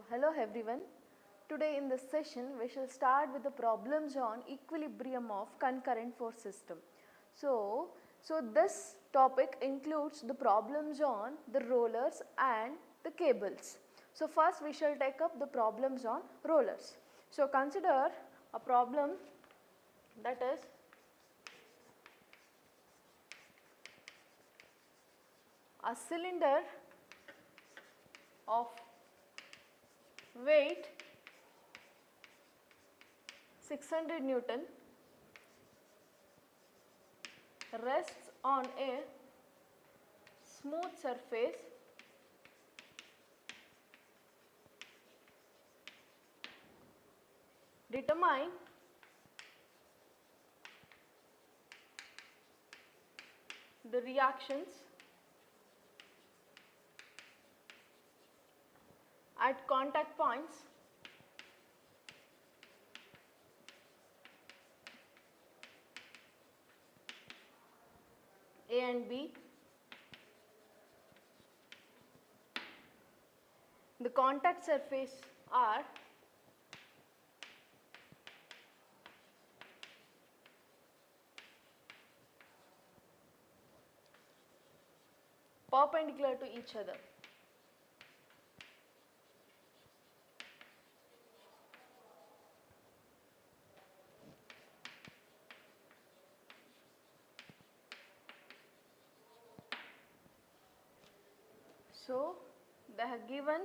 Hello everyone. Today in this session we shall start with the problems on equilibrium of concurrent force system. So this topic includes the problems on the rollers and the cables. So first we shall take up the problems on rollers. So consider a problem that is a cylinder of weight 600 Newton rests on a smooth surface determine the reactions at contact points A and B. The contact surface are perpendicular to each other. So they have given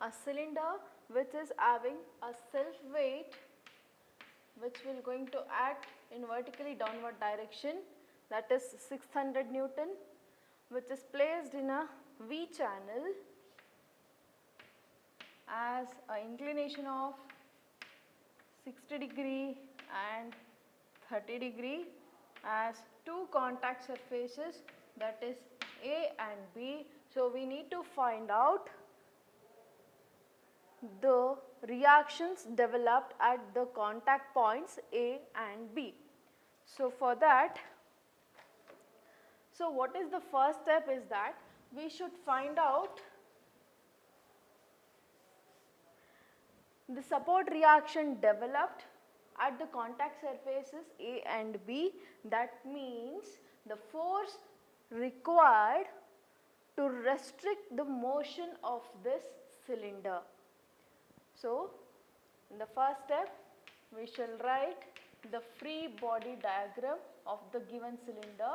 a cylinder which is having a self weight which will going to act in vertically downward direction, that is 600 Newton, which is placed in a V channel as an inclination of 60 degree and 30 degree as two contact surfaces, that is A and B. So we need to find out the reactions developed at the contact points A and B. So for that, so what is the first step is that we should find out the support reaction developed at the contact surfaces A and B. That means the force required to restrict the motion of this cylinder. So in the first step we shall write the free body diagram of the given cylinder.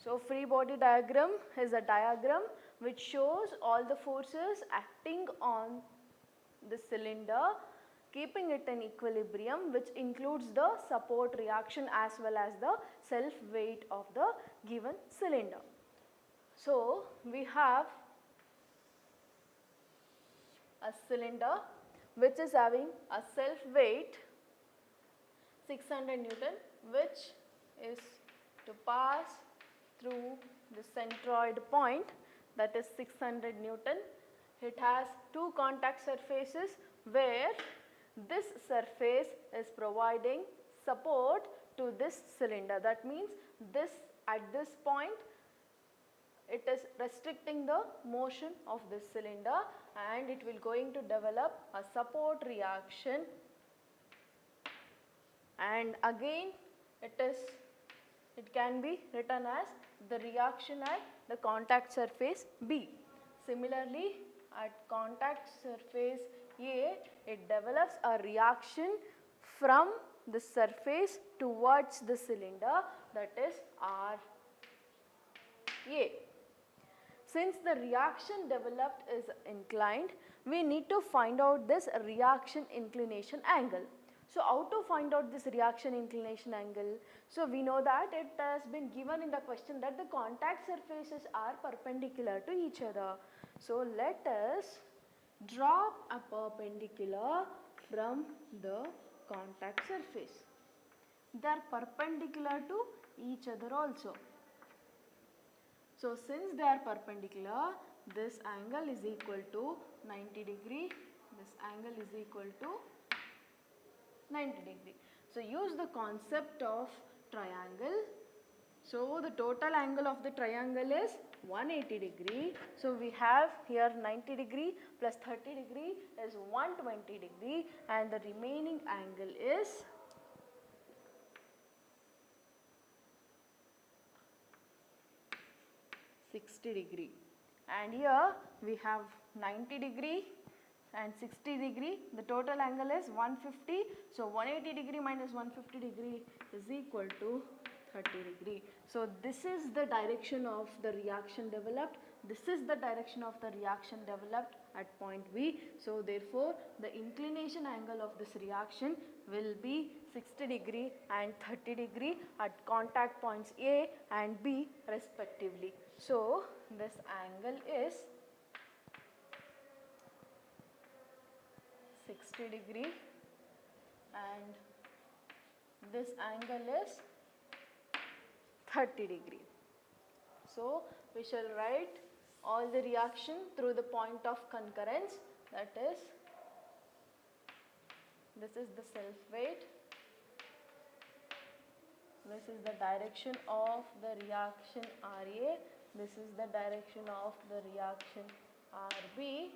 So free body diagram is a diagram which shows all the forces acting on the cylinder, keeping it in equilibrium, which includes the support reaction as well as the self weight of the given cylinder. So we have a cylinder which is having a self weight 600 Newton, which is to pass through the centroid point, that is 600 Newton. It has two contact surfaces where this surface is providing support to this cylinder. That means this at this point it is restricting the motion of this cylinder and it will going to develop a support reaction, and again it can be written as the reaction at the contact surface B. Similarly, at contact surface A, it develops a reaction from the surface towards the cylinder, that is RA. Since the reaction developed is inclined, we need to find out this reaction inclination angle. So how to find out this reaction inclination angle? So we know that it has been given in the question that the contact surfaces are perpendicular to each other. So let us draw a perpendicular from the contact surface. They are perpendicular to each other also. So since they are perpendicular, this angle is equal to 90 degree, this angle is equal to 90 degree. So use the concept of triangle. So the total angle of the triangle is 180 degree. So we have here 90 degree plus 30 degree is 120 degree, and the remaining angle is 60 degree. And here we have 90 degree and 60 degree. The total angle is 150. So 180 degree minus 150 degree is equal to 30 degree. So this is the direction of the reaction developed. This is the direction of the reaction developed at point B. So therefore the inclination angle of this reaction will be 60 degree and 30 degree at contact points A and B respectively. So this angle is 60 degree and this angle is 30 degree. So we shall write all the reaction through the point of concurrence, that is, this is the self weight, this is the direction of the reaction RA, this is the direction of the reaction RB.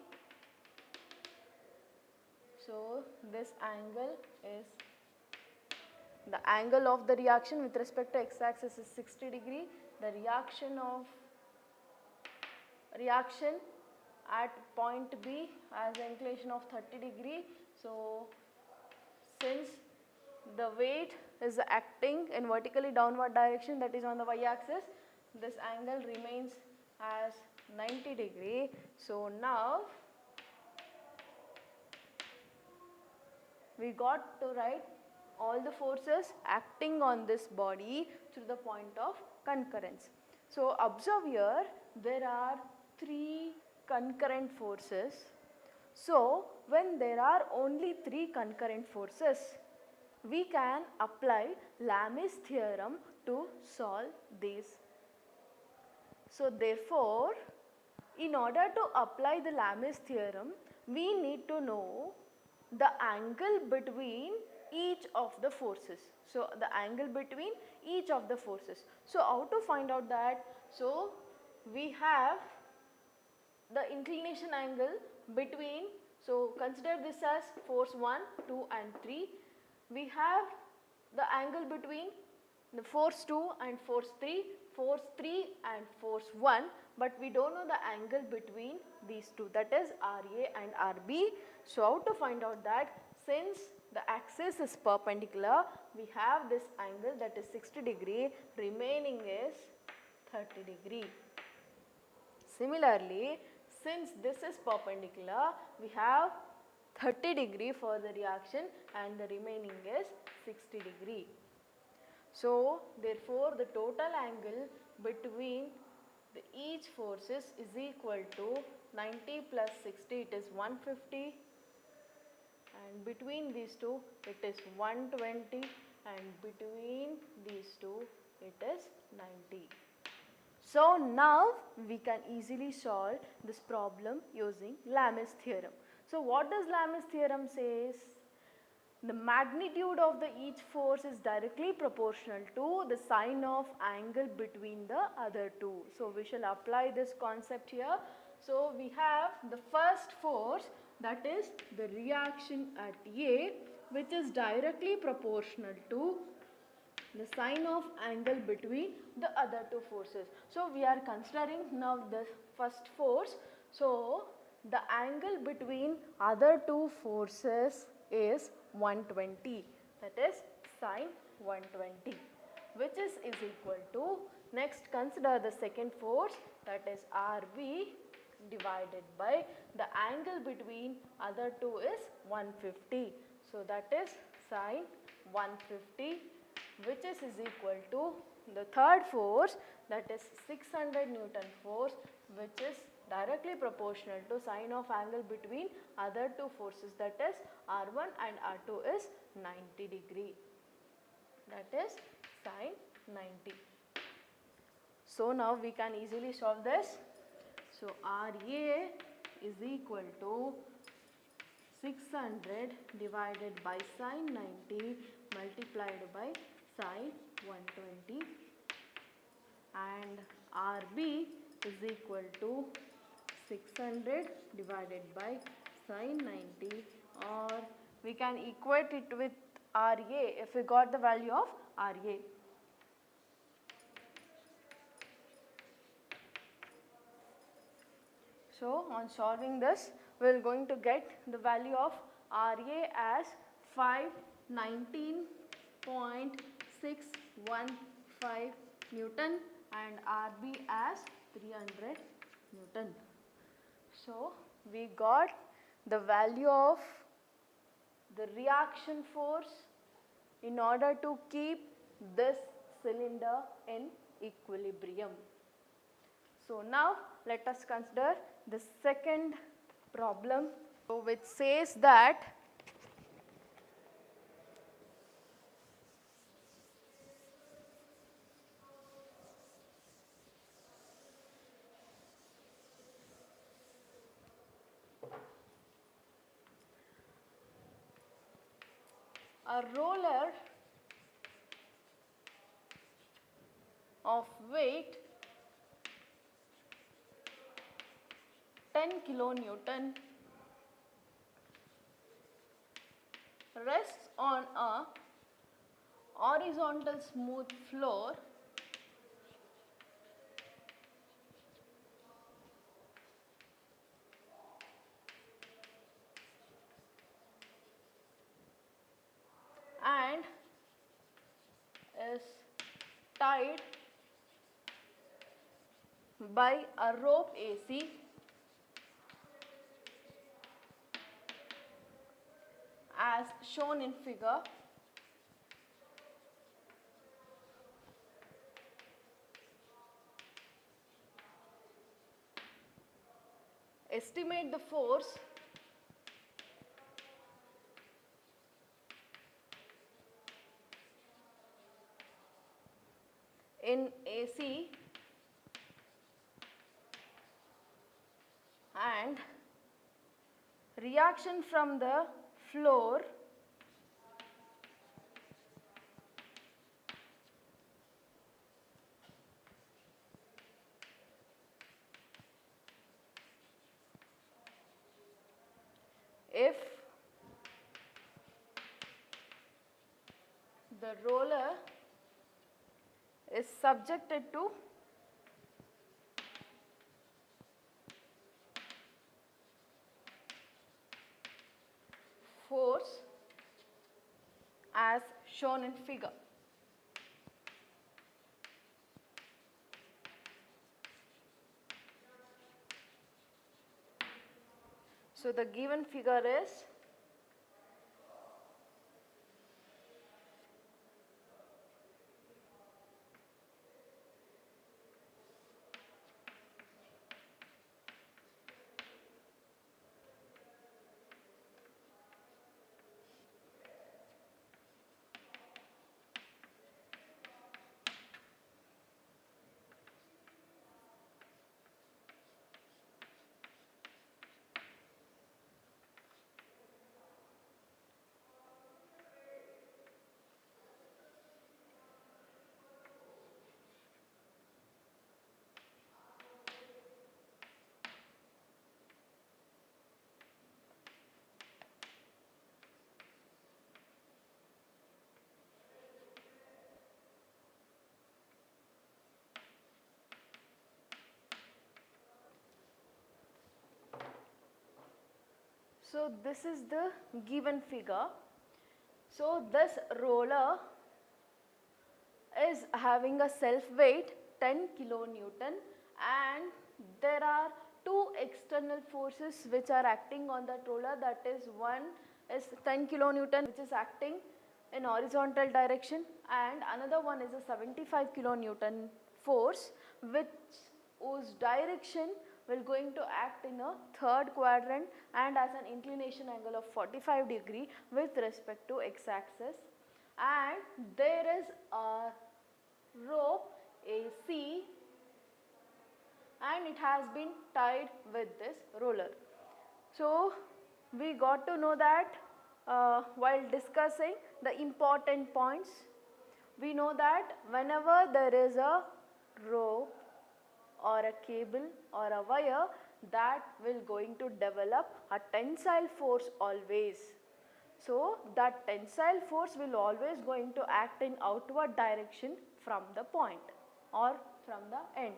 So this angle is, the angle of the reaction with respect to x-axis is 60 degree. The reaction at point B has an inclination of 30 degree. So since the weight is acting in vertically downward direction, that is on the y-axis, this angle remains as 90 degree. So now we got to write all the forces acting on this body through the point of concurrence. So observe here, there are 3 concurrent forces. So when there are only 3 concurrent forces, we can apply Lami's theorem to solve these. So therefore, in order to apply the Lami's theorem, we need to know the angle between each of the forces. So the angle between each of the forces. So how to find out that? So we have the inclination angle between, so consider this as force 1, 2 and 3. We have the angle between the force 2 and force 3 and force 1, but we don't know the angle between these two, that is RA and RB. So how to find out that? Since the axis is perpendicular, we have this angle, that is 60 degree, remaining is 30 degree. Similarly, since this is perpendicular, we have 30 degree for the reaction and the remaining is 60 degree. So therefore the total angle between each forces is equal to 90 plus 60, it is 150, and between these two it is 120, and between these two it is 90. So now we can easily solve this problem using Lami's theorem. So what does Lami's theorem says? The magnitude of the each force is directly proportional to the sine of angle between the other two. So we shall apply this concept here. So we have the first force, that is the reaction at A, which is directly proportional to the sine of angle between the other two forces. So we are considering now the first force. So the angle between other two forces is 120, that is sine 120, which is equal to, next consider the second force, that is RB divided by the angle between other two is 150. So that is sine 150, which is equal to the third force, that is 600 Newton force, which is directly proportional to sine of angle between other two forces, that is R1 and R2 is 90 degree, that is sine 90. So now we can easily solve this. So RA is equal to 600 divided by sine 90 multiplied by sine 120, and RB is equal to 600 divided by sine 90, or we can equate it with RA if we got the value of RA. So on solving this, we are going to get the value of RA as 519.615 Newton and RB as 300 Newton. So we got the value of the reaction force in order to keep this cylinder in equilibrium. So now let us consider the second problem, which says that a roller of weight 10 kilonewton rests on a horizontal smooth floor and is tied by a rope AC as shown in figure. Estimate the force in AC and reaction from the floor if the roller is subjected to force as shown in figure. So the given figure is So this is the given figure. So this roller is having a self weight 10 kilonewton and there are two external forces which are acting on that roller, that is one is 10 kilonewton which is acting in horizontal direction, and another one is a 75 kilonewton force whose direction will going to act in a third quadrant and as an inclination angle of 45 degree with respect to x-axis, and there is a rope AC and it has been tied with this roller. So we got to know that while discussing the important points, we know that whenever there is a rope or a cable or a wire, that will going to develop a tensile force always. So that tensile force will always going to act in outward direction from the point or from the end.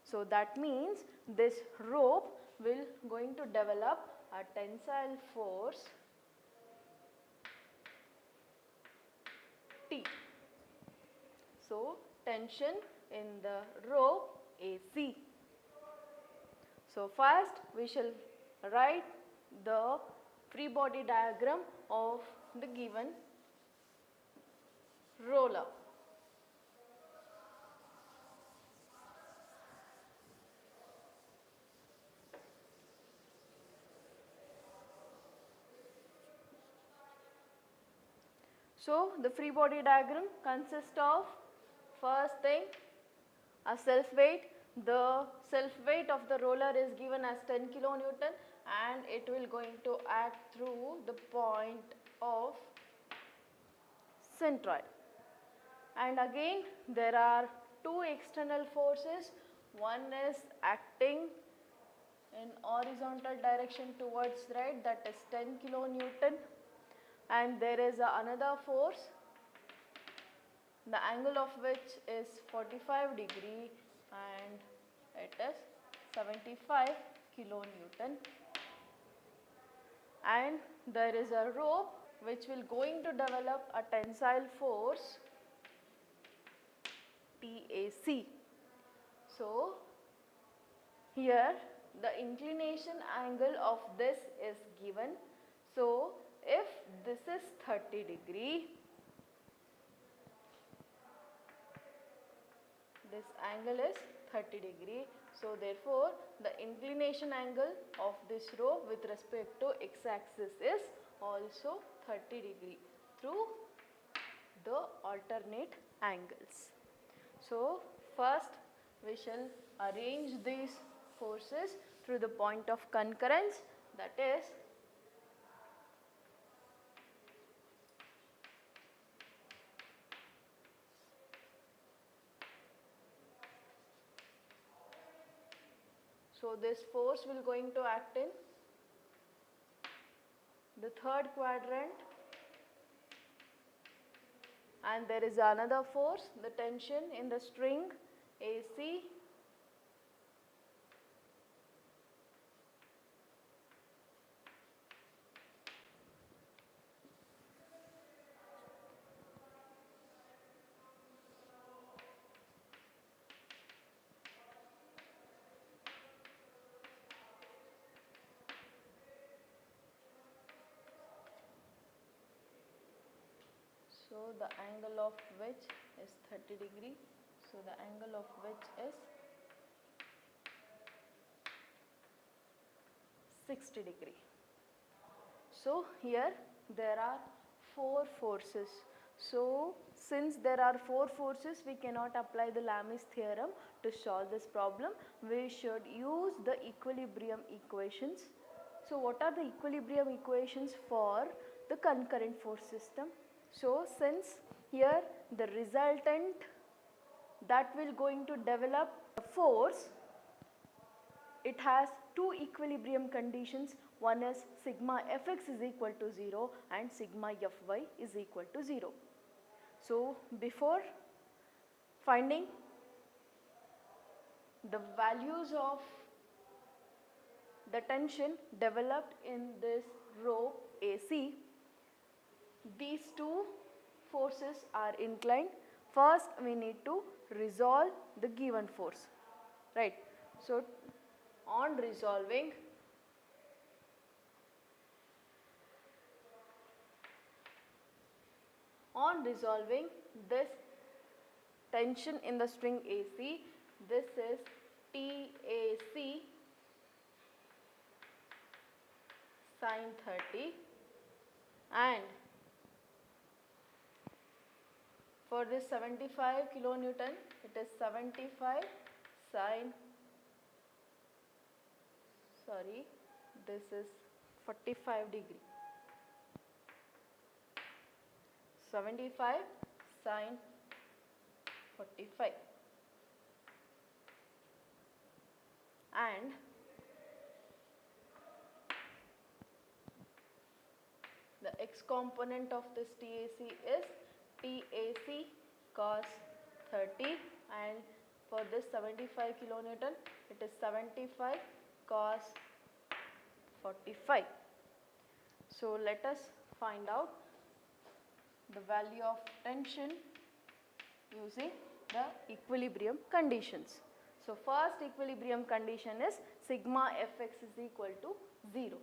So that means this rope will going to develop a tensile force T. So tension in the rope AC. So first we shall write the free body diagram of the given roller. So the free body diagram consists of, first thing, a self weight. The self weight of the roller is given as 10 kilonewton and it will going to act through the point of centroid. And again there are two external forces. One is acting in horizontal direction towards right, that is 10 kilonewton, and there is another force, the angle of which is 45 degree and it is 75 kilonewton, and there is a rope which will going to develop a tensile force TAC. So here the inclination angle of this is given. So if this is 30 degree, this angle is 30 degree. So therefore the inclination angle of this rope with respect to x-axis is also 30 degree through the alternate angles. So first we shall arrange these forces through the point of concurrence, that is so this force will going to act in the third quadrant, and there is another force, the tension in the string AC, so the angle of which is 30 degree, so the angle of which is 60 degree. So here there are four forces. So since there are four forces, we cannot apply the Lami's theorem to solve this problem. We should use the equilibrium equations. So what are the equilibrium equations for the concurrent force system? So since here the resultant that will going to develop a force, it has two equilibrium conditions. One is sigma fx is equal to 0 and sigma fy is equal to 0. So before finding the values of the tension developed in this rope AC, these two forces are inclined. First we need to resolve the given force, right? So on resolving, On resolving this tension in the string AC, this is TAC sin 30, and for this 75 kilonewton, it is 75 sin, this is 45 degree, 75 sin 45, and the x component of this TAC is TAC cos 30, and for this 75 kilonewton, it is 75 cos 45. So let us find out the value of tension using the equilibrium conditions. So first equilibrium condition is sigma Fx is equal to 0.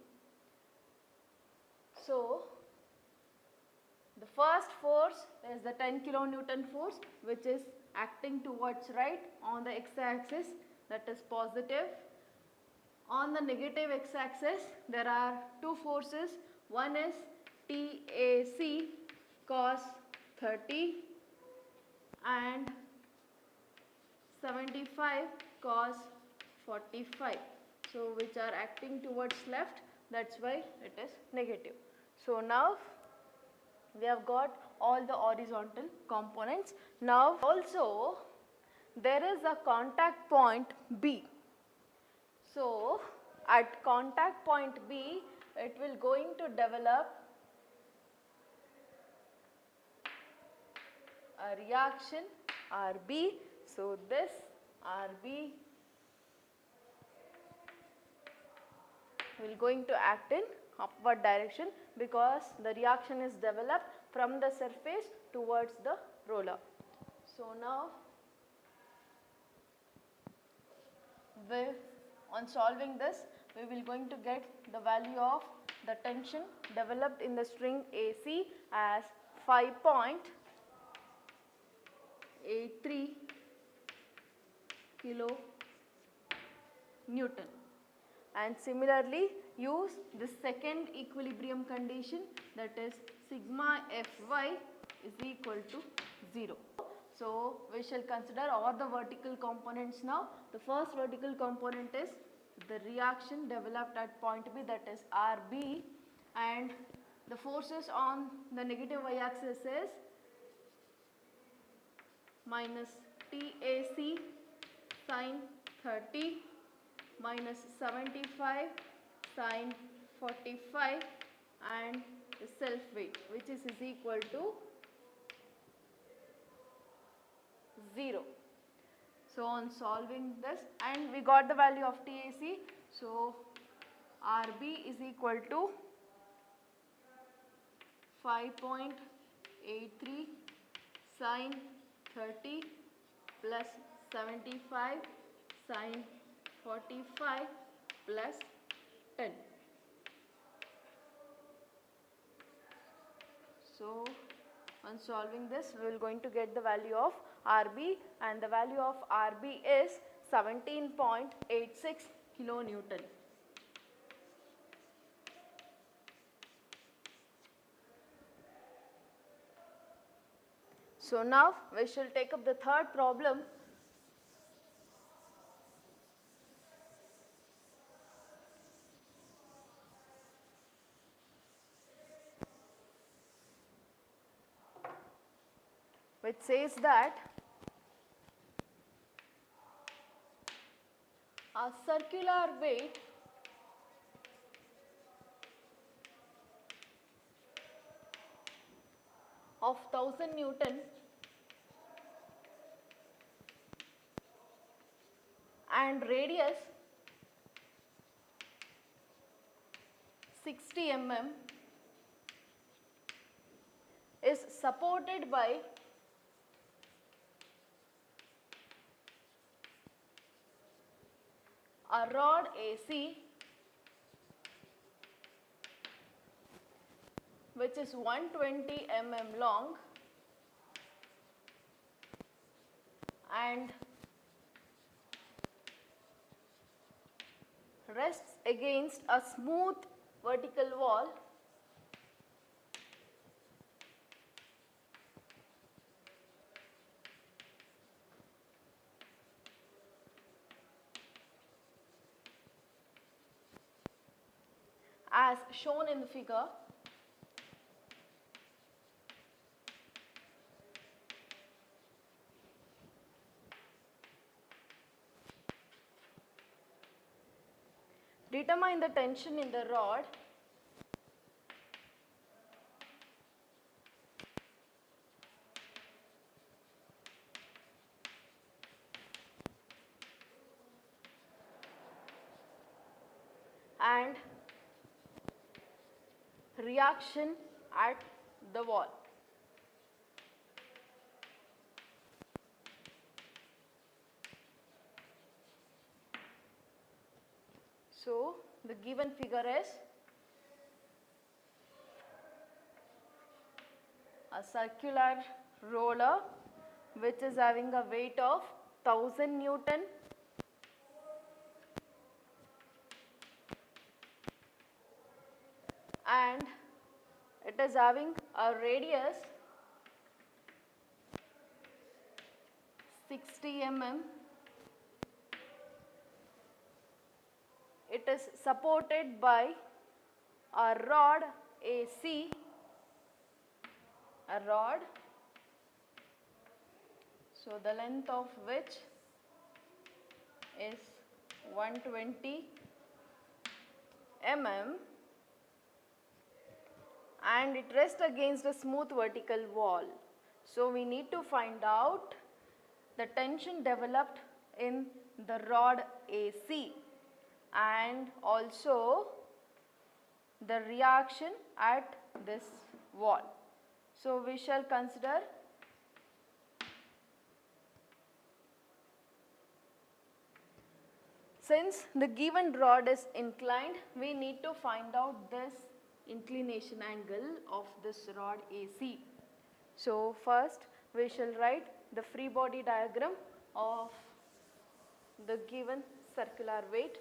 So the first force is the 10 kilonewton force, which is acting towards right on the x-axis, that is positive. On the negative x-axis, there are two forces. One is TAC cos 30 and 75 cos 45. So which are acting towards left, that's why it is negative. So now we have got all the horizontal components. Now also there is a contact point B. So at contact point B, it will going to develop a reaction RB. So this RB will going to act in upward direction because the reaction is developed from the surface towards the roller. So now on solving this, we will going to get the value of the tension developed in the string AC as 5.83 kilo Newton, and similarly use the second equilibrium condition, that is sigma Fy is equal to 0. So we shall consider all the vertical components now. The first vertical component is the reaction developed at point B, that is RB, and the forces on the negative y-axis is minus TAC sin 30 minus 75 sin 45 and the self weight, which is equal to 0. So on solving this, and we got the value of TAC, so RB is equal to 5.83 sin 30 plus 75 sin 45 plus 10. So on solving this, we will going to get the value of RB, and the value of RB is 17.86 kilonewton. So now we shall take up the third problem. Which says that a circular weight of 1000 Newton and radius 60 mm is supported by a rod AC which is 120 mm long and rests against a smooth vertical wall as shown in the figure. Determine the tension in the rod and reaction at the wall. So, the given figure is a circular roller which is having a weight of 1000 Newton and it is having a radius 60 mm. It is supported by a rod AC, a rod, so the length of which is 120 mm and it rests against a smooth vertical wall. So, we need to find out the tension developed in the rod AC and also the reaction at this wall. So, we shall consider since the given rod is inclined, we need to find out this inclination angle of this rod AC. So, first we shall write the free body diagram of the given circular weight.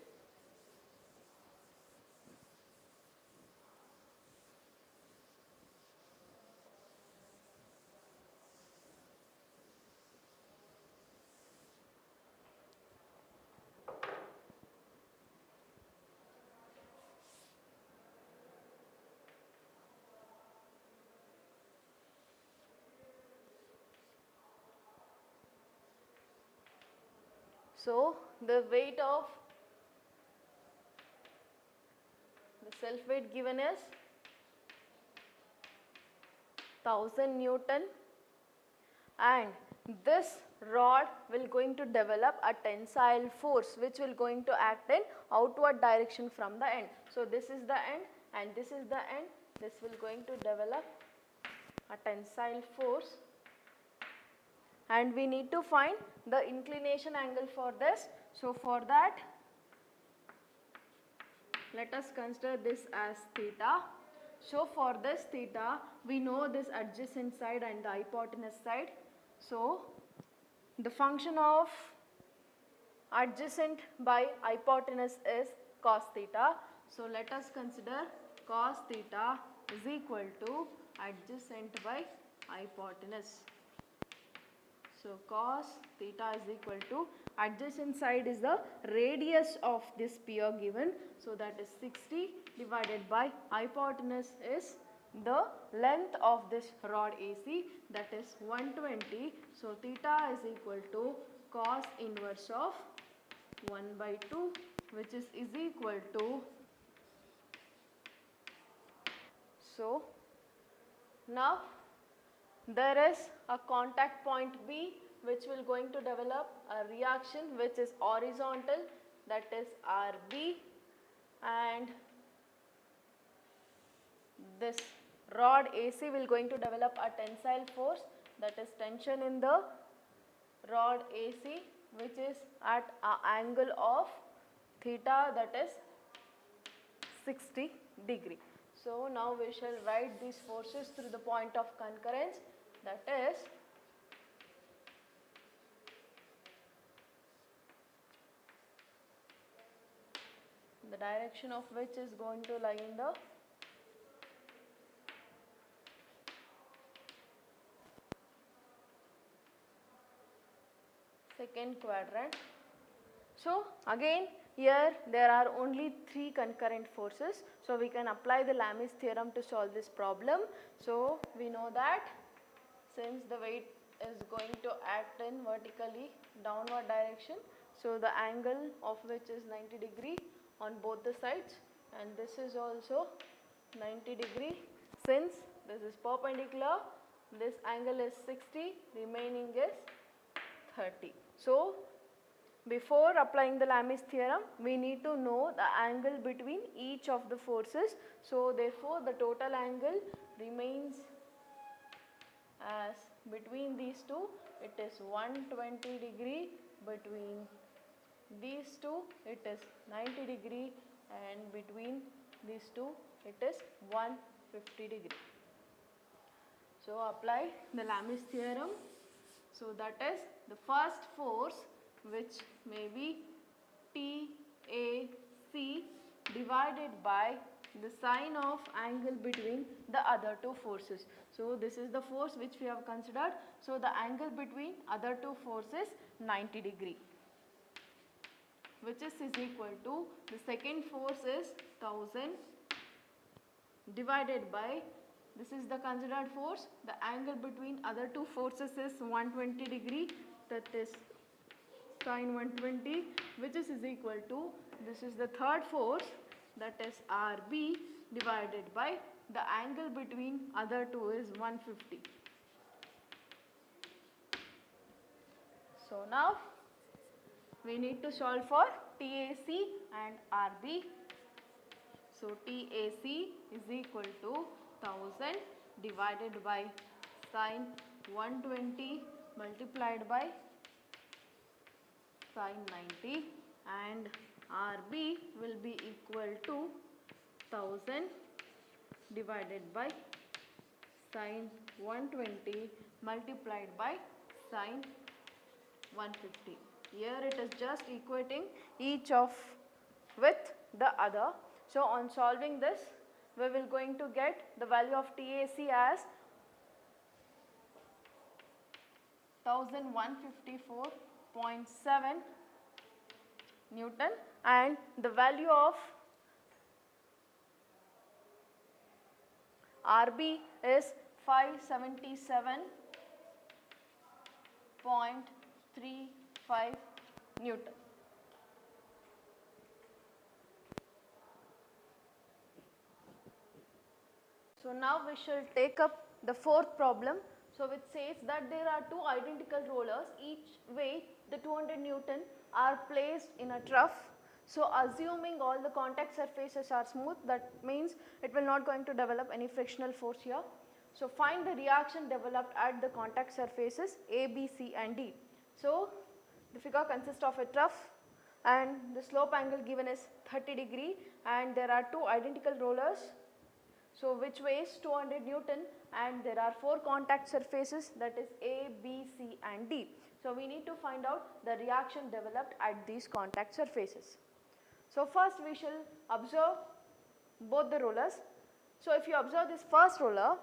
So, the weight of the self weight given is 1000 Newton and this rod will going to develop a tensile force which will going to act in outward direction from the end. So, this is the end and this is the end, this will going to develop a tensile force and we need to find the inclination angle for this. So, for that let us consider this as theta. So, for this theta we know this adjacent side and the hypotenuse side. So, the function of adjacent by hypotenuse is cos theta. So, let us consider cos theta is equal to adjacent by hypotenuse. So, cos theta is equal to adjacent side is the radius of this sphere given. So, that is 60 divided by hypotenuse is the length of this rod AC, that is 120. So, theta is equal to cos inverse of 1 by 2 which is equal to. So, now there is a contact point B which will going to develop a reaction which is horizontal, that is RB, and this rod AC will going to develop a tensile force, that is tension in the rod AC which is at an angle of theta, that is 60 degree. So, now we shall write these forces through the point of concurrence, that is the direction of which is going to lie in the second quadrant. So again here there are only 3 concurrent forces, so we can apply the Lami's theorem to solve this problem. So we know that since the weight is going to act in vertically downward direction, so the angle of which is 90 degree on both the sides, and this is also 90 degree. Since this is perpendicular, this angle is 60, remaining is 30. So before applying the Lami's theorem, we need to know the angle between each of the forces. So therefore the total angle remains as between these two, it is 120 degree, between these two it is 90 degree, and between these two it is 150 degree. So apply the Lami's theorem. So that is the first force, which may be TAC divided by the sine of angle between the other two forces. So this is the force which we have considered. So the angle between other two forces 90 degree, which is equal to the second force is 1000 divided by, this is the considered force, the angle between other two forces is 120 degree, that is sine 120, which is equal to, this is the third force, that is RB divided by the angle between other two is 150. So now we need to solve for TAC and RB. So TAC is equal to 1000 divided by sine 120 multiplied by sine 90, and RB will be equal to 1000 divided by sine 120 multiplied by sine 150. Here it is just equating each of with the other. So on solving this, we will going to get the value of TAC as 1154.7 Newton, and the value of RB is 577.35 Newton. So now we shall take up the fourth problem. So which says that there are two identical rollers, each weigh the 200 Newton, are placed in a trough. So assuming all the contact surfaces are smooth, that means it will not going to develop any frictional force here. So find the reaction developed at the contact surfaces A, B, C and D. So the figure consists of a trough, and the slope angle given is 30 degree, and there are two identical rollers, so which weighs 200 Newton, and there are 4 contact surfaces, that is A, B, C and D. So we need to find out the reaction developed at these contact surfaces. So first we shall observe both the rollers. So if you observe this first roller,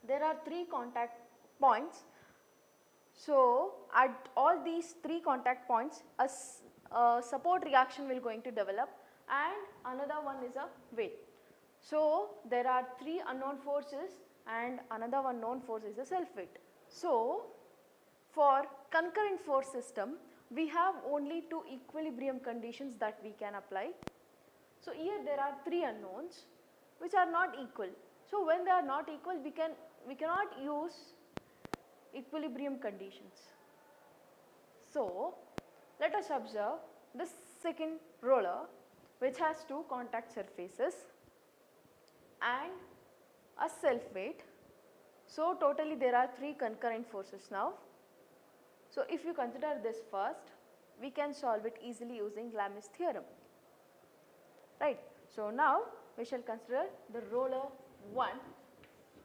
there are 3 contact points. So at all these 3 contact points, a support reaction will going to develop, and another one is a weight. So there are 3 unknown forces and another one known force is a self weight. So for concurrent force system, we have only 2 equilibrium conditions that we can apply. So here there are 3 unknowns which are not equal. So when they are not equal, we cannot use equilibrium conditions. So let us observe this second roller, which has 2 contact surfaces and a self weight. So totally there are 3 concurrent forces now. So if you consider this first, we can solve it easily using Lami's theorem, right. So now we shall consider the roller 1.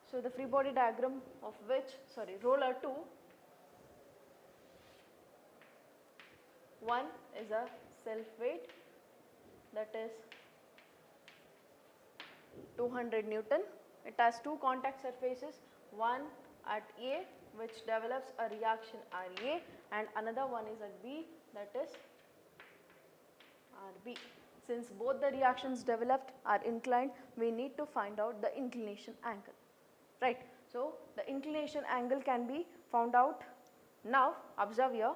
So the free body diagram of which, roller 2, 1 is a self weight that is 200 Newton. It has two contact surfaces, one at A which develops a reaction RA and another one is at B, that is RB. Since both the reactions developed are inclined, we need to find out the inclination angle, right. So, the inclination angle can be found out. Now, observe here,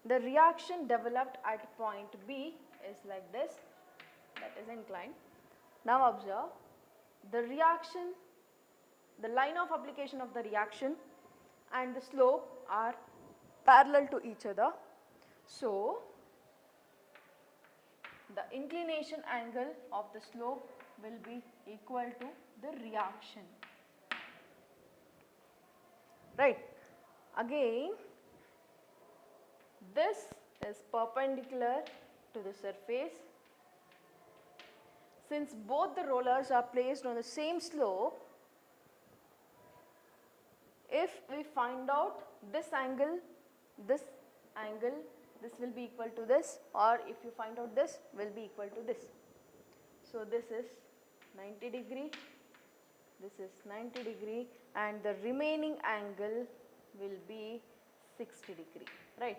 the reaction developed at point B is like this, that is inclined. Now, observe the reaction, the line of application of the reaction and the slope are parallel to each other. So, the inclination angle of the slope will be equal to the reaction, right. Again, this is perpendicular to the surface. Since both the rollers are placed on the same slope, if we find out this angle, this will be equal to this, or if you find out this will be equal to this. So, this is 90 degree, this is 90 degree and the remaining angle will be 60 degree, right.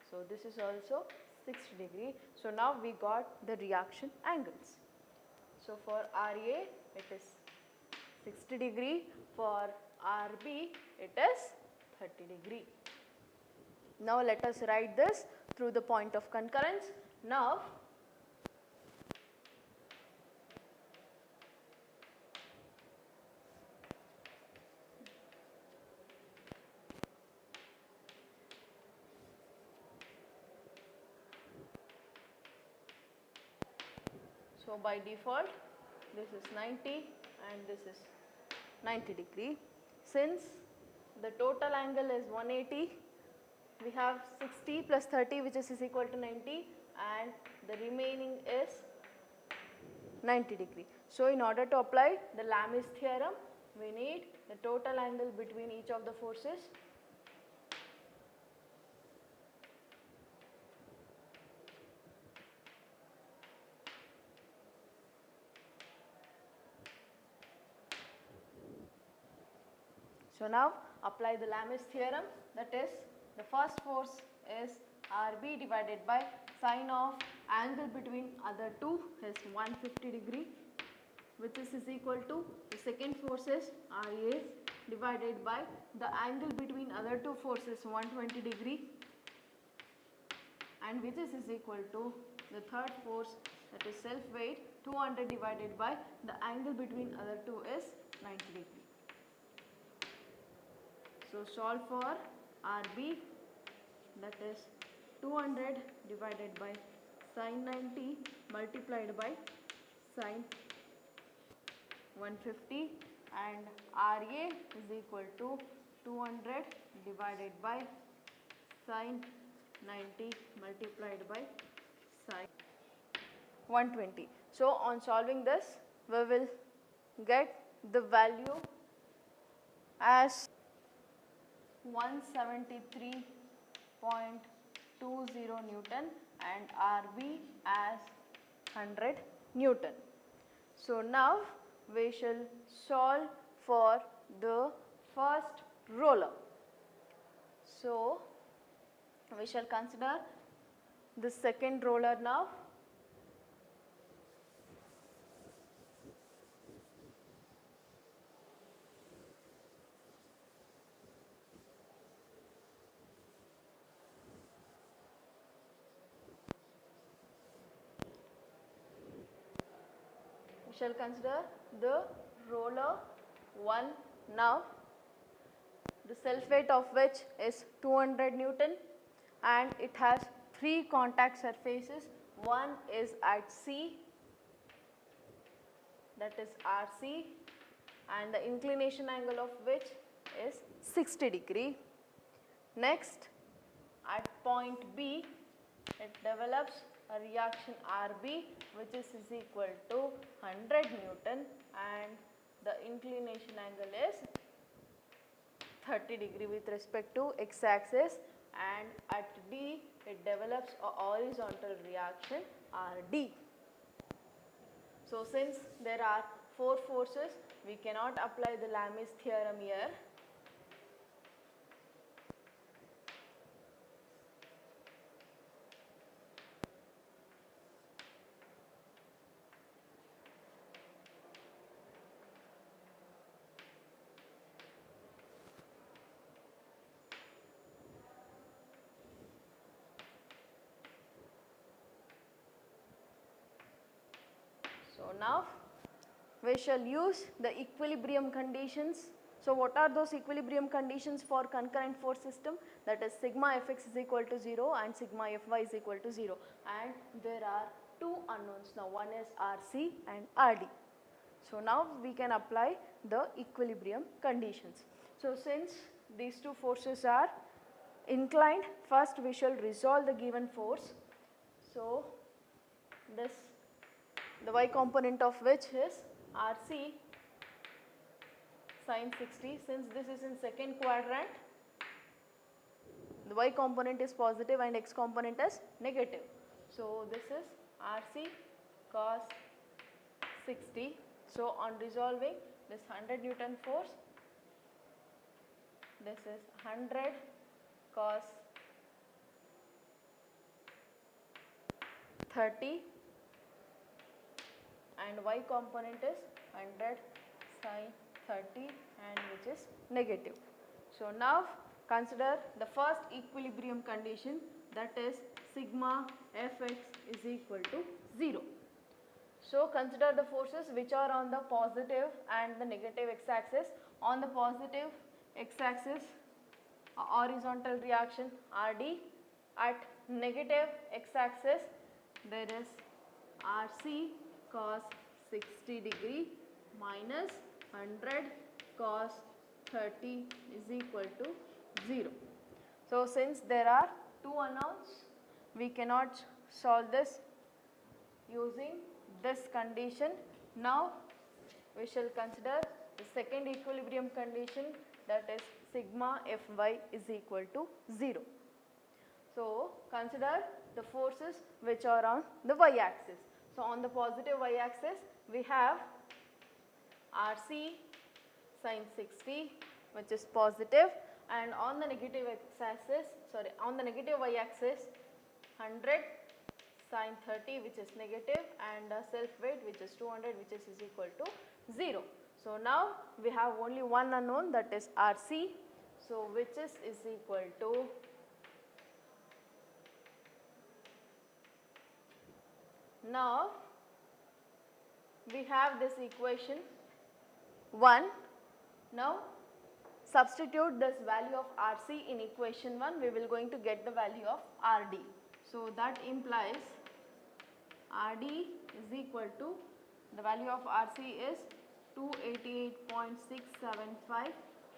So, this is also 60 degree. So, now we got the reaction angles. So, for RA it is 60 degree, for RB it is 30 degree. Now, let us write this through the point of concurrence. Now, so by default this is 90 and this is 90 degree. Since the total angle is 180, we have 60 plus 30 which is equal to 90 and the remaining is 90 degree. So, in order to apply the Lamis theorem, we need the total angle between each of the forces. So, now apply the Lamis theorem, that is the first force is RB divided by sine of angle between other two is 150 degree, which is equal to the second force is RA divided by the angle between other two forces 120 degree and which is equal to the third force, that is self weight 200 divided by the angle between other two is 90 degree. So, solve for RB, that is 200 divided by sine 90 multiplied by sine 150 and RA is equal to 200 divided by sine 90 multiplied by sine 120. So, on solving this, we will get the value as 173.20 Newton and RB as 100 Newton. So, now we shall solve for the first roller. So, we shall consider the second roller now. We shall consider the roller 1 now, the self weight of which is 200 Newton and it has 3 contact surfaces. One is at C, that is RC, and the inclination angle of which is 60 degree. Next, at point B, it develops a reaction RB which is equal to 100 Newton and the inclination angle is 30 degree with respect to x axis, and at D it develops a horizontal reaction RD. So since there are 4 forces, we cannot apply the Lami's theorem here. So now we shall use the equilibrium conditions. So what are those equilibrium conditions for concurrent force system? That is sigma fx is equal to 0 and sigma fy is equal to 0, and there are two unknowns now, one is Rc and Rd. So now we can apply the equilibrium conditions. So since these two forces are inclined, first we shall resolve the given force. So this, the y component of which is Rc sin 60, since this is in second quadrant, the y component is positive and x component is negative. So this is Rc cos 60. So on resolving this 100 Newton force, this is 100 cos 30 and y component is 100 sin 30 and which is negative. So now consider the first equilibrium condition, that is sigma fx is equal to 0. So consider the forces which are on the positive and the negative x-axis. On the positive x-axis, horizontal reaction Rd. At negative x-axis there is Rc cos 60 degree minus 100 cos 30 is equal to 0. So since there are two unknowns, we cannot solve this using this condition. Now we shall consider the second equilibrium condition, that is sigma fy is equal to 0. So consider the forces which are on the y-axis. So on the positive y-axis we have Rc sin 60 which is positive, and on the negative x-axis, on the negative y-axis 100 sin 30 which is negative, and self weight which is 200 which is equal to 0. So now we have only one unknown, that is Rc, so which is equal to now we have this equation 1. Now substitute this value of Rc in equation 1, we will going to get the value of Rd. So that implies Rd is equal to, the value of Rc is 288.675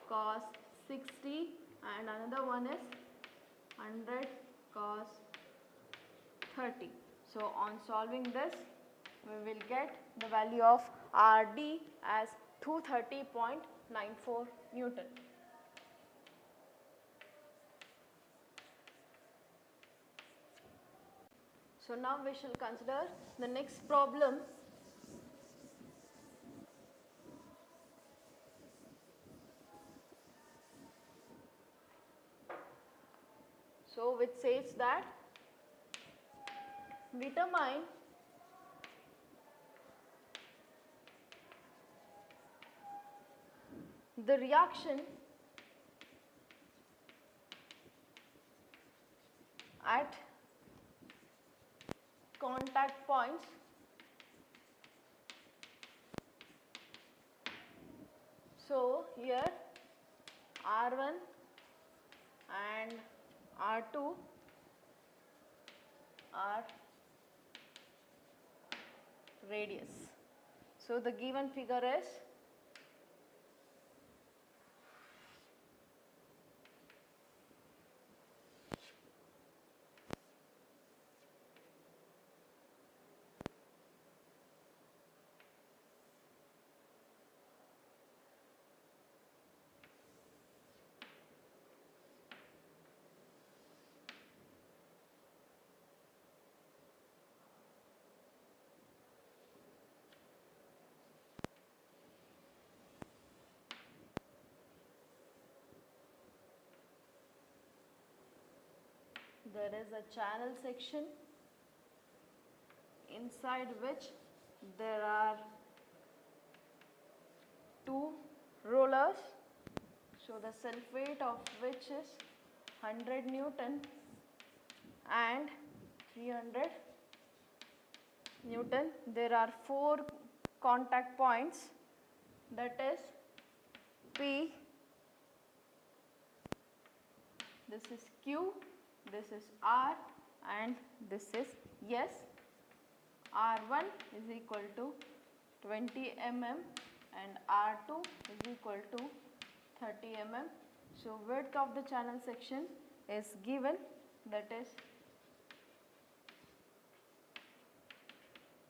cos 60 and another one is 100 cos 30. So on solving this we will get the value of Rd as 230.94 Newton. So now we shall consider the next problem. So which says that determine the reaction at contact points so here R1 and R2 are radius. So the given figure is there is a channel section inside which there are two rollers. So the self weight of which is 100 Newton and 300 Newton. There are 4 contact points, that is P, this is Q, this is R and this is S. R1 is equal to 20 mm and R2 is equal to 30 mm. So width of the channel section is given, that is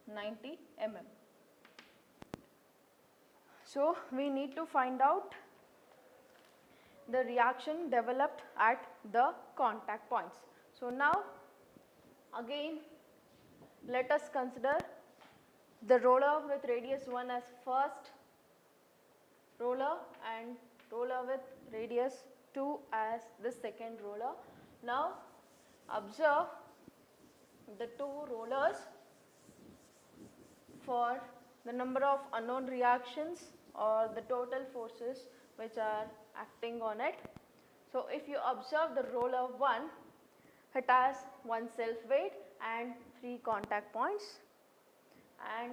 90 mm. So we need to find out the reaction developed at the contact points. So now again let us consider the roller with radius 1 as first roller and roller with radius 2 as the second roller. Now observe the two rollers for the number of unknown reactions or the total forces which are acting on it. So if you observe the roller 1, it has one self weight and 3 contact points, and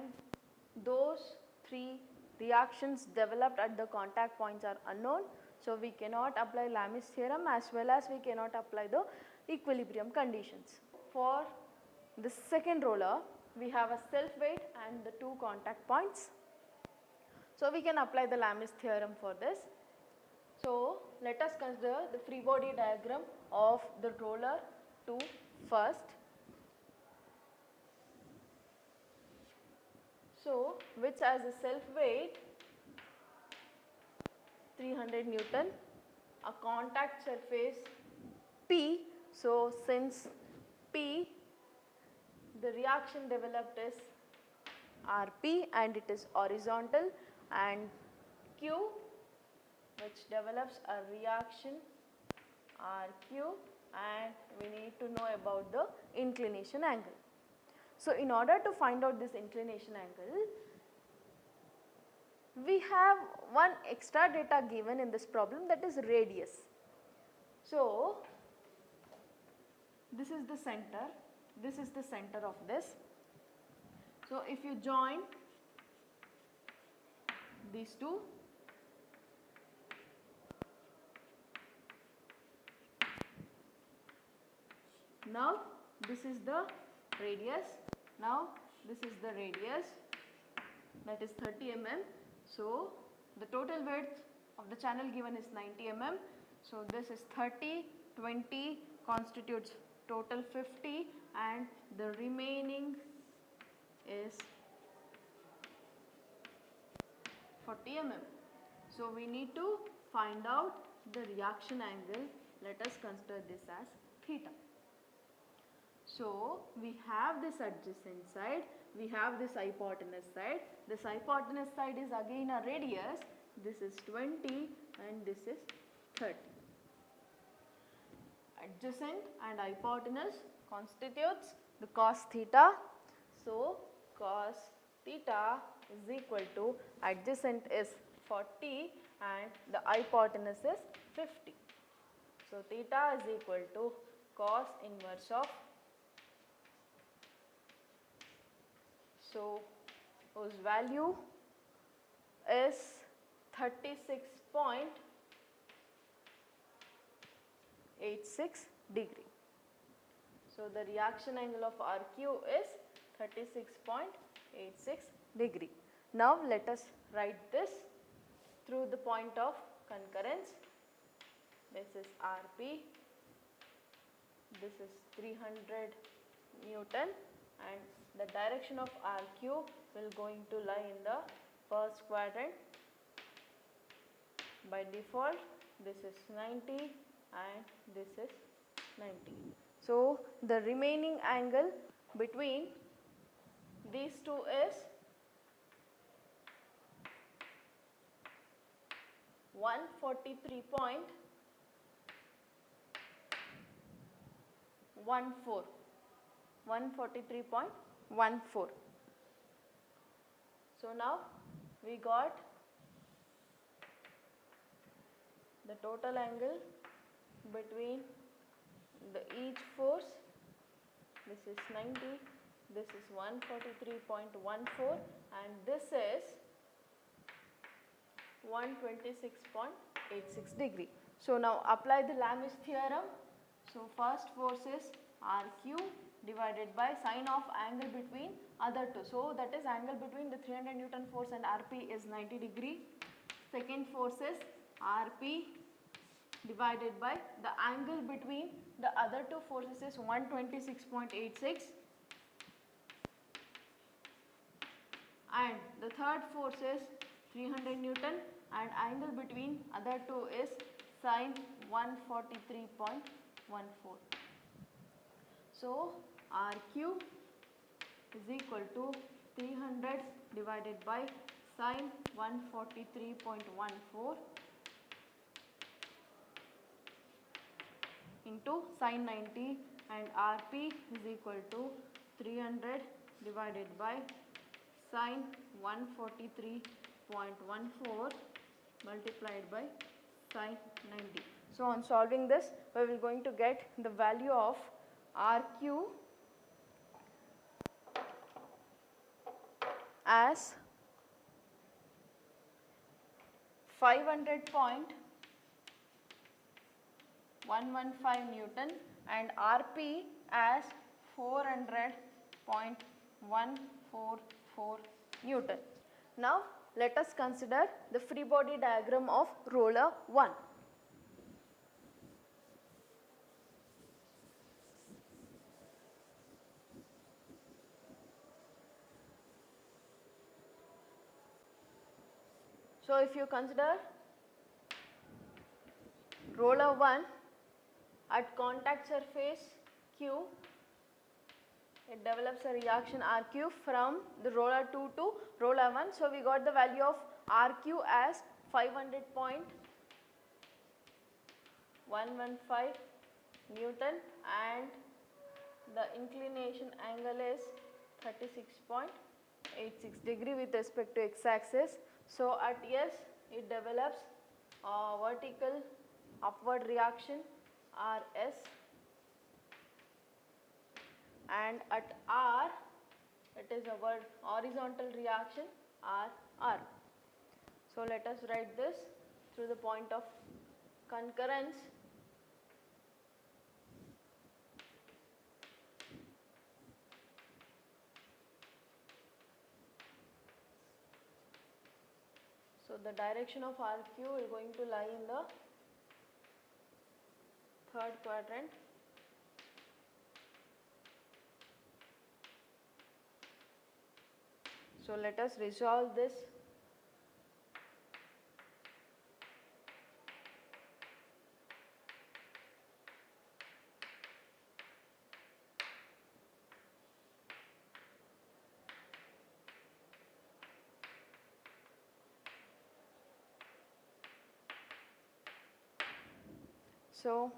those 3 reactions developed at the contact points are unknown. So we cannot apply Lami's theorem as well as we cannot apply the equilibrium conditions. For the second roller, we have a self weight and the 2 contact points. So we can apply the Lami's theorem for this. So let us consider the free body diagram of the roller 2 first. So which has a self weight 300 Newton, a contact surface P. So since P, the reaction developed is Rp and it is horizontal, and Q, which develops a reaction Rq, and we need to know about the inclination angle. So in order to find out this inclination angle, we have one extra data given in this problem, that is radius. So this is the center, this is the center of this. So if you join these two, now this is the radius, now this is the radius, that is 30 mm. So the total width of the channel given is 90 mm. So this is 30, 20 constitutes total 50, and the remaining is 40 mm. So we need to find out the reaction angle. Let us consider this as theta. So we have this adjacent side, we have this hypotenuse side. This hypotenuse side is again a radius, this is 20 and this is 30. Adjacent and hypotenuse constitutes the cos theta. So cos theta is equal to, adjacent is 40 and the hypotenuse is 50. So theta is equal to cos inverse of, so whose value is 36.86 degree. So the reaction angle of RQ is 36.86 degree. Now let us write this through the point of concurrence. This is Rp, this is 300 Newton, and the direction of RQ will going to lie in the first quadrant. By default this is 90 and this is 90. So the remaining angle between these two is 143.1 143.14. So now we got the total angle between each force. This is 90, this is 143.14 and this is 126.86 degree. So now apply the Lamis theorem. So first force is RQ divided by sine of angle between other two. So that is angle between the 300 Newton force and RP is 90 degree. Second force is RP divided by the angle between the other two forces is 126.86 and the third force is 300 Newton and angle between other two is sine 143.14. So RQ is equal to 300 divided by sine 143.14 into sine 90 and RP is equal to 300 divided by sine 143.14 multiplied by sine 90. So on solving this, we will going to get the value of RQ as 500.115 Newton and RP as 400.144 Newton. Now let us consider the free body diagram of roller 1. So if you consider roller 1 at contact surface Q, it develops a reaction RQ from the roller 2 to roller 1. So we got the value of RQ as 500.115 Newton and the inclination angle is 36.86 degree with respect to x-axis. So at S it develops a vertical upward reaction RS and at R it is a horizontal reaction RR. So let us write this through the point of concurrence. So the direction of RQ is going to lie in the third quadrant. So let us resolve this. So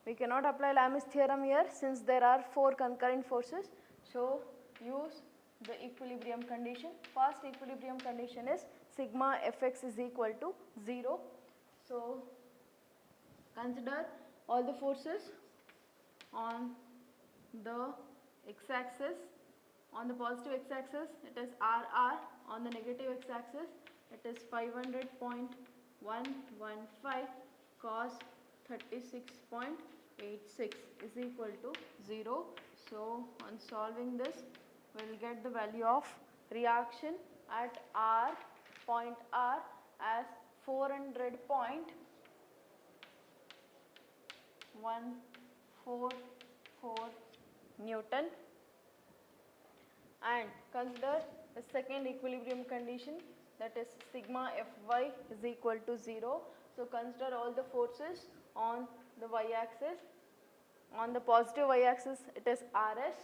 we cannot apply Lamis theorem here since there are 4 concurrent forces. So use the equilibrium condition. First equilibrium condition is sigma Fx is equal to 0. So consider all the forces on the x-axis. On the positive x-axis it is RR, on the negative x-axis it is 500.115 cos 36.86 is equal to 0. So on solving this we will get the value of reaction at R, point R as 400.144 Newton, and consider the second equilibrium condition, that is sigma Fy is equal to 0. So consider all the forces on the y-axis. On the positive y-axis it is Rs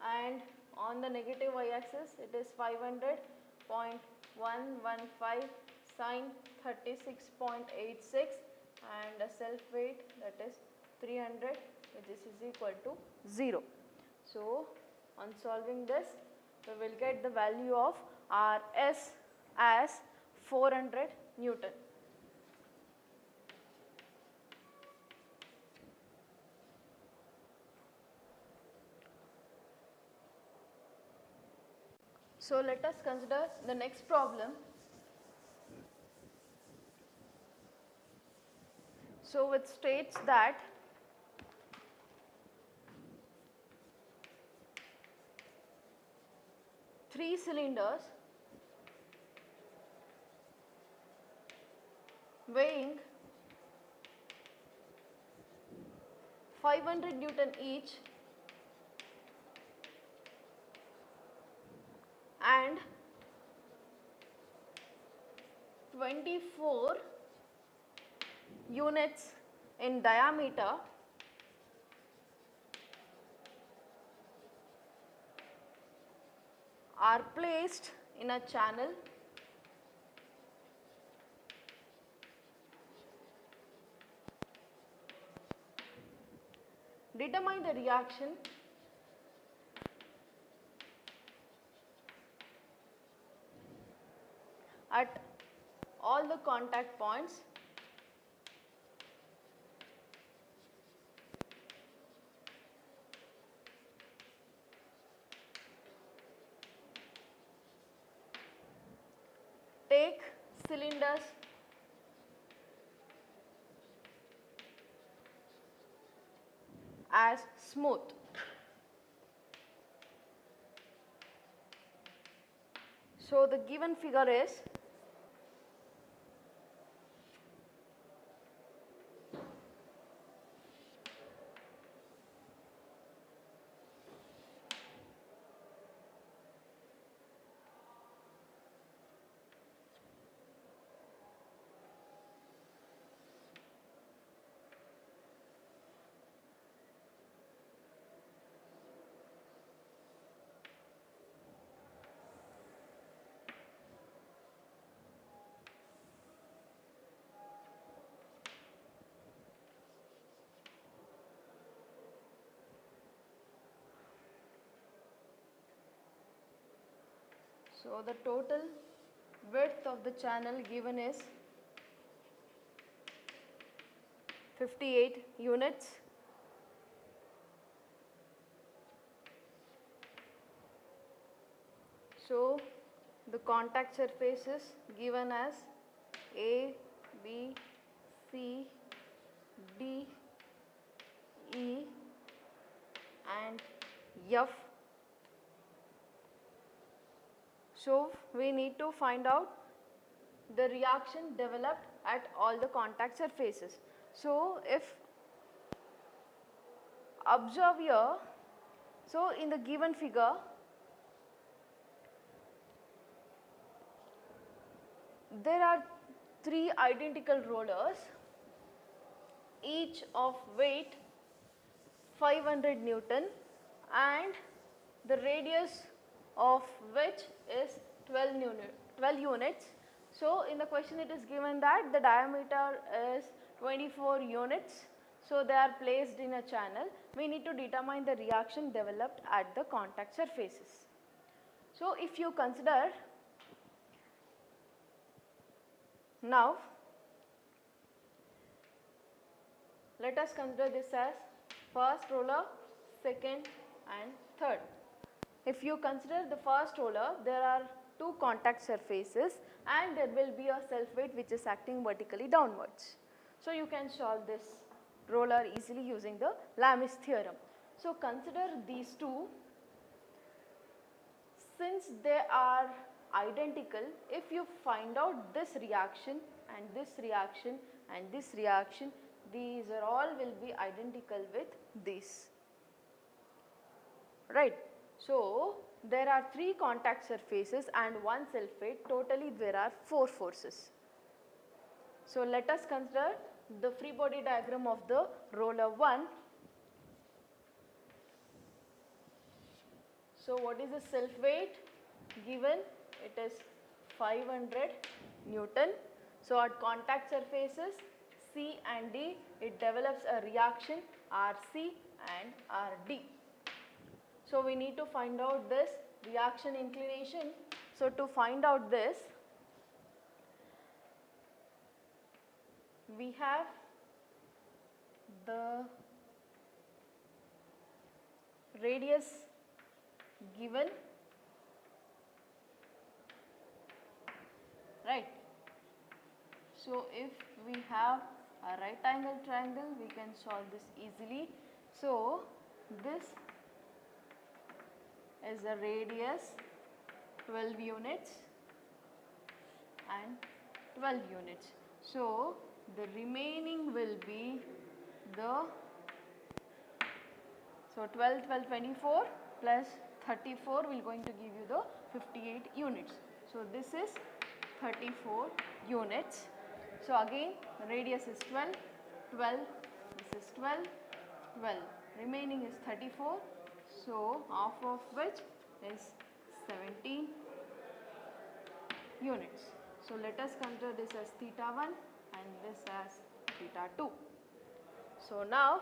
and on the negative y-axis it is 500.115 sine 36.86 and a self weight that is 300 which is equal to 0. So, on solving this, we will get the value of Rs as 400 Newton. So, let us consider the next problem. So, it states that three cylinders weighing 500 Newton each and 24 units in diameter are placed in a channel determine the reaction at all the contact points take cylinders as smooth. So, the given figure is so the total width of the channel given is 58 units. So, the contact surfaces given as A, B, C, D, E and F. So, we need to find out the reaction developed at all the contact surfaces. So, if observe here, so in the given figure, there are three identical rollers, each of weight 500 Newton and the radius of which is 12 units. So, in the question it is given that the diameter is 24 units. So, they are placed in a channel. We need to determine the reaction developed at the contact surfaces. So, if you consider now, let us consider this as first roller, second and third. If you consider the first roller, there are two contact surfaces and there will be a self weight which is acting vertically downwards. So, you can solve this roller easily using the Lamis theorem. So, consider these two. Since they are identical, if you find out this reaction and this reaction and this reaction, these are all will be identical with this, right. So, there are three contact surfaces and one self weight, totally there are 4 forces. So, let us consider the free body diagram of the roller 1. So, what is the self weight given? It is 500 Newton. So, at contact surfaces C and D, it develops a reaction RC and RD. So we need to find out this reaction inclination. So to find out this, we have the radius given, right. So if we have a right angle triangle, we can solve this easily. So this is the radius 12 units and 12 units. So the remaining will be the, so 12, 12, 24 plus 34 will going to give you the 58 units. So this is 34 units. So again radius is 12, 12, this is 12, 12, remaining is 34. So half of which is 17 units. So let us consider this as theta 1 and this as theta 2. So now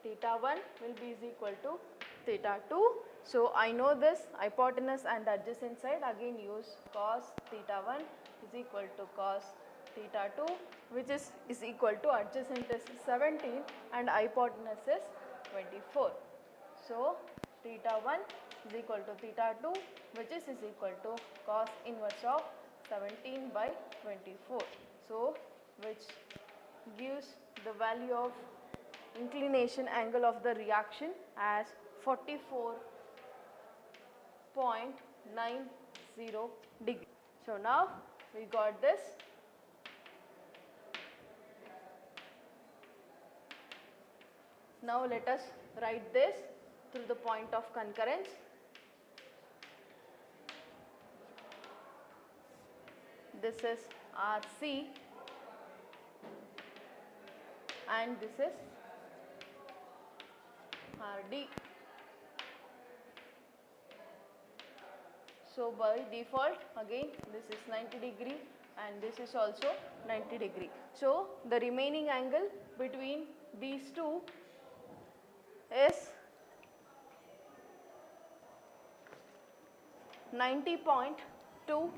theta 1 will be is equal to theta 2. So I know this hypotenuse and adjacent side, again use cos theta 1 is equal to cos theta 2, which is equal to adjacent is 17 and hypotenuse is 24. So theta 1 is equal to theta 2, which is equal to cos inverse of 17 by 24. So which gives the value of inclination angle of the reaction as 44.90 degree. So now we got this. Now let us write this through the point of concurrence. This is RC and this is RD. So by default again this is 90 degree and this is also 90 degree. So the remaining angle between these two is 90.2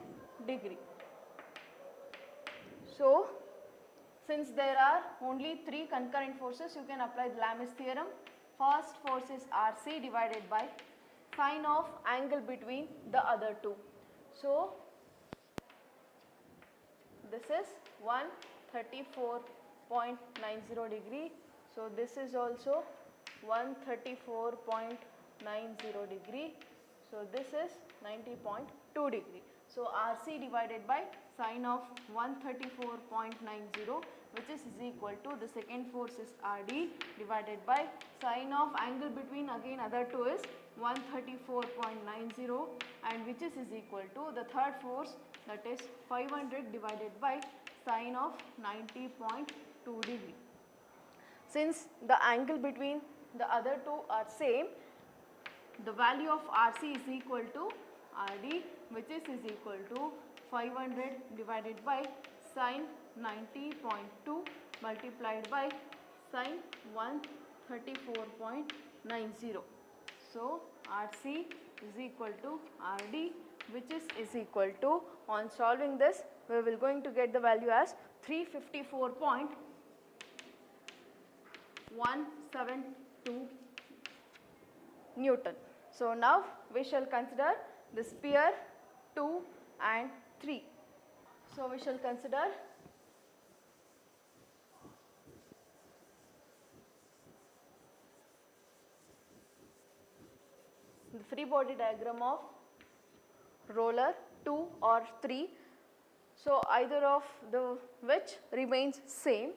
degree. So since there are only 3 concurrent forces, you can apply the Lam's theorem. First force is RC divided by sine of angle between the other two. So this is 134.90 degree. So this is also 134.90 degree. So this is 90.2 degree. So RC divided by sine of 134.90, which is equal to the second force is RD divided by sine of angle between again other two is 134.90 and which is equal to the third force, that is 500 divided by sine of 90.2 degree. Since the angle between the other two are same, the value of RC is equal to RD, which is equal to 500 divided by sine 90.2 multiplied by sine 134.90. So RC is equal to RD, which is equal to, on solving this we will going to get the value as 354.172 Newton. So now we shall consider the sphere 2 and 3. So we shall consider the free body diagram of roller 2 or 3. So either of the which remains same.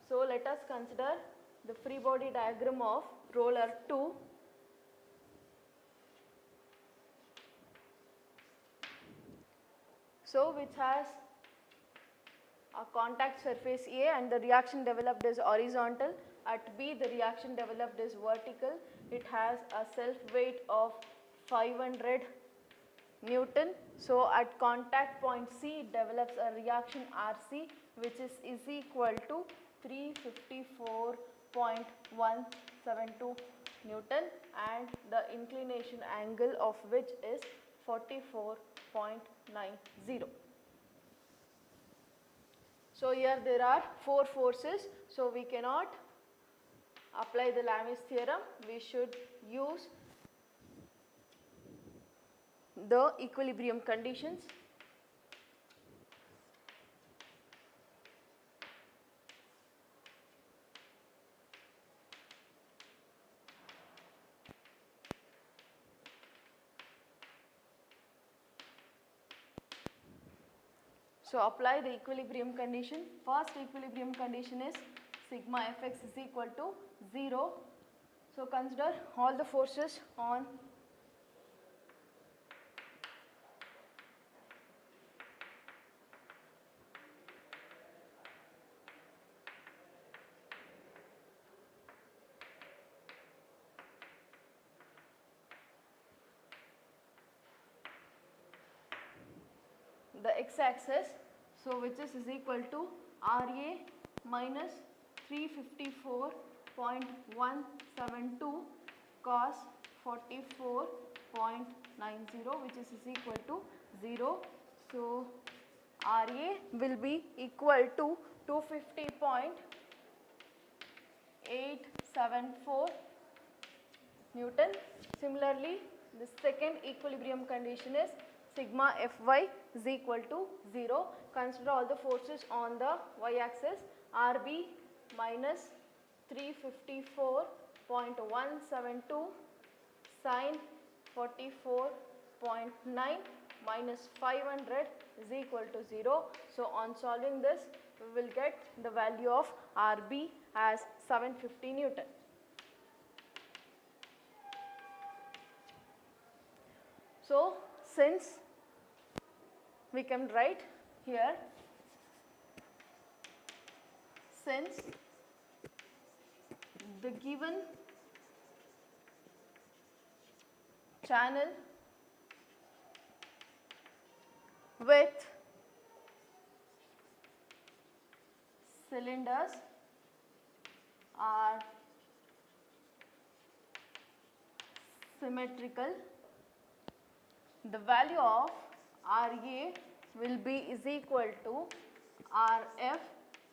So let us consider the free body diagram of roller 2. So which has a contact surface A and the reaction developed is horizontal. At B the reaction developed is vertical. It has a self weight of 500 Newton. So at contact point C it develops a reaction RC, which is equal to 354.172 Newton, and the inclination angle of which is 44.90. So here there are 4 forces, so we cannot apply the Lami's theorem. We should use the equilibrium conditions. So apply the equilibrium condition. First equilibrium condition is sigma fx is equal to 0. So consider all the forces on the x-axis, so which is equal to RA minus 354.172 cos 44.90, which is equal to 0. So RA will be equal to 250.874 Newton. Similarly, the second equilibrium condition is sigma Fy is equal to 0. Consider all the forces on the y-axis. Rb minus 354.172 sin 44.9 minus 500 is equal to 0. So on solving this, we will get the value of Rb as 750 Newton. So since we can write here, since the given channel with cylinders are symmetrical, the value of RA will be is equal to RF,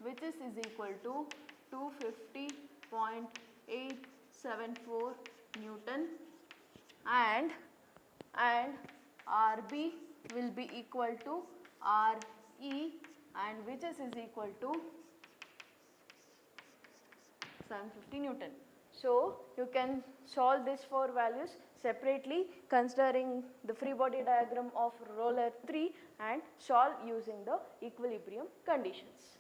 which is equal to 250.874 Newton, and RB will be equal to RE, and which is equal to 750 Newton. So you can solve these 4 values separately considering the free body diagram of roller 3 and solve using the equilibrium conditions.